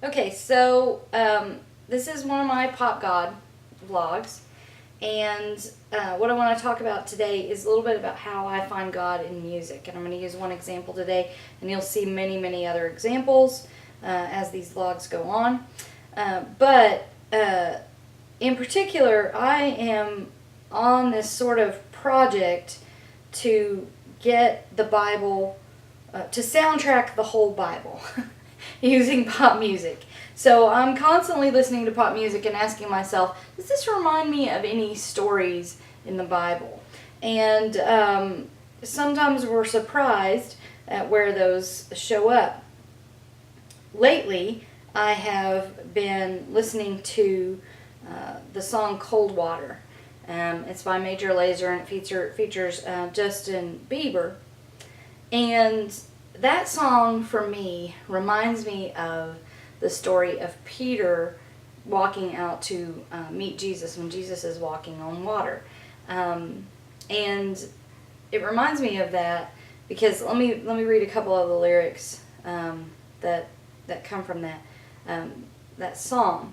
Okay, so this is one of my Pop God vlogs, and what I want to talk about today is a little bit about how I find God in music. And I'm going to use one example today, and you'll see many, many other examples as these vlogs go on. But in particular, I am on this sort of project to get the Bible, to soundtrack the whole Bible using pop music. So I'm constantly listening to pop music and asking myself, does this remind me of any stories in the Bible? And sometimes we're surprised at where those show up. Lately, I have been listening to the song Cold Water. It's by Major Lazer, and it features Justin Bieber. And that song, for me, reminds me of the story of Peter walking out to meet Jesus when Jesus is walking on water. And it reminds me of that because let me read a couple of the lyrics that come from that song.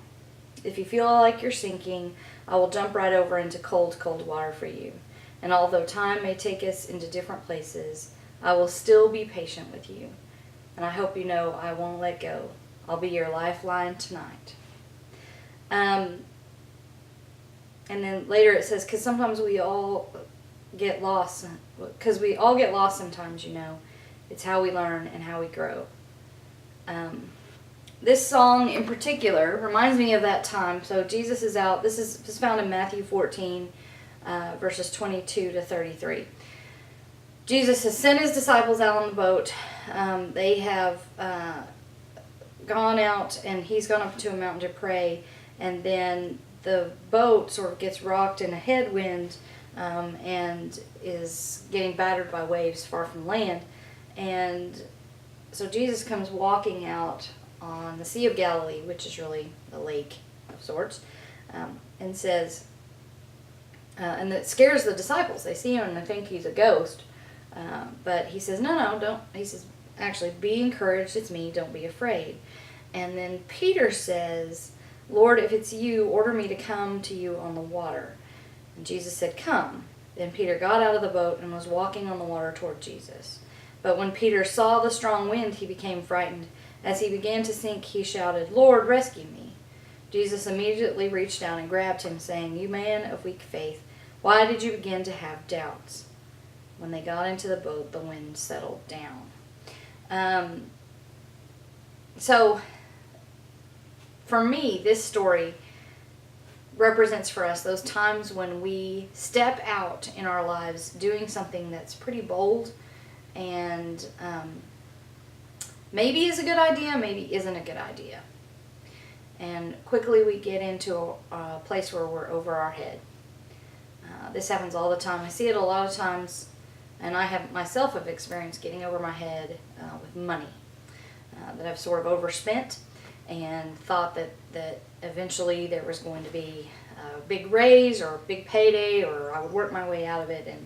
If you feel like you're sinking, I will jump right over into cold, cold water for you. And although time may take us into different places, I will still be patient with you. And I hope you know I won't let go. I'll be your lifeline tonight. And then later it says, because sometimes we all get lost. Because we all get lost sometimes, you know. It's how we learn and how we grow. This song in particular reminds me of that time. So Jesus is out. This is found in Matthew 14, verses 22 to 33. Jesus has sent his disciples out on the boat. They have gone out, and he's gone up to a mountain to pray. And then the boat sort of gets rocked in a headwind and is getting battered by waves far from land. And so Jesus comes walking out on the Sea of Galilee, which is really a lake of sorts, and says, and it scares the disciples. They see him and they think he's a ghost. But he says, no, don't. He says, actually, be encouraged. It's me. Don't be afraid. And then Peter says, Lord, if it's you, order me to come to you on the water. And Jesus said, come. Then Peter got out of the boat and was walking on the water toward Jesus. But when Peter saw the strong wind, he became frightened. As he began to sink, he shouted, Lord, rescue me. Jesus immediately reached down and grabbed him, saying, you man of weak faith, why did you begin to have doubts? When they got into the boat, the wind settled down. So, for me, this story represents for us those times when we step out in our lives doing something that's pretty bold and maybe is a good idea, maybe isn't a good idea. And quickly we get into a place where we're over our head. This happens all the time. I see it a lot of times, and I have myself have experienced getting over my head with money that I've sort of overspent and thought that eventually there was going to be a big raise or a big payday or I would work my way out of it, and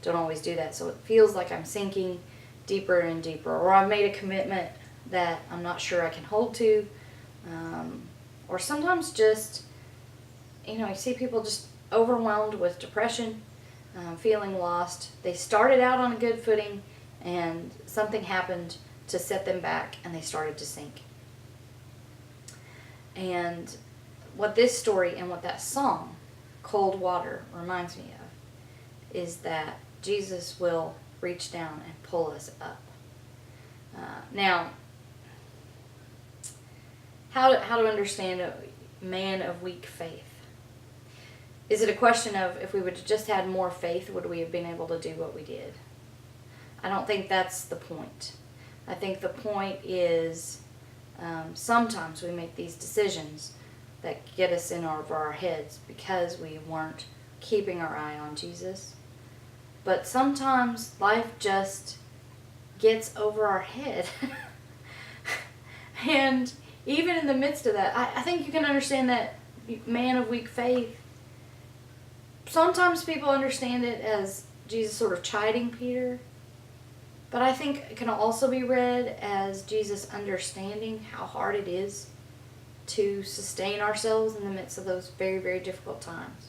don't always do that. So it feels like I'm sinking deeper and deeper, or I've made a commitment that I'm not sure I can hold to, or sometimes just, you see people just overwhelmed with depression, feeling lost. They started out on a good footing and something happened to set them back and they started to sink. And what this story and what that song, Cold Water, reminds me of is that Jesus will reach down and pull us up. Now, how to understand a man of weak faith? Is it a question of if we would have just had more faith, would we have been able to do what we did? I don't think that's the point. I think the point is sometimes we make these decisions that get us in over our heads because we weren't keeping our eye on Jesus. But sometimes life just gets over our head. And even in the midst of that, I think you can understand that man of weak faith. Sometimes people understand it as Jesus sort of chiding Peter. But I think it can also be read as Jesus understanding how hard it is to sustain ourselves in the midst of those very, very difficult times.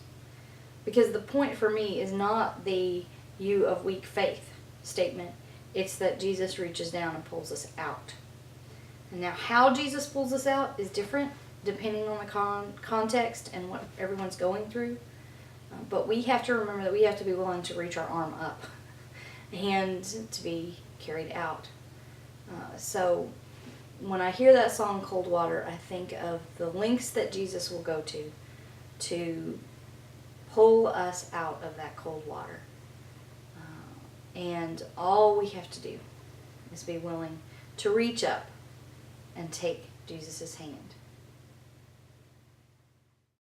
Because the point for me is not the "you of weak faith" statement. It's that Jesus reaches down and pulls us out. And now how Jesus pulls us out is different depending on the context and what everyone's going through. But we have to remember that we have to be willing to reach our arm up and to be carried out. So when I hear that song, Cold Water, I think of the lengths that Jesus will go to pull us out of that cold water. And all we have to do is be willing to reach up and take Jesus' hand.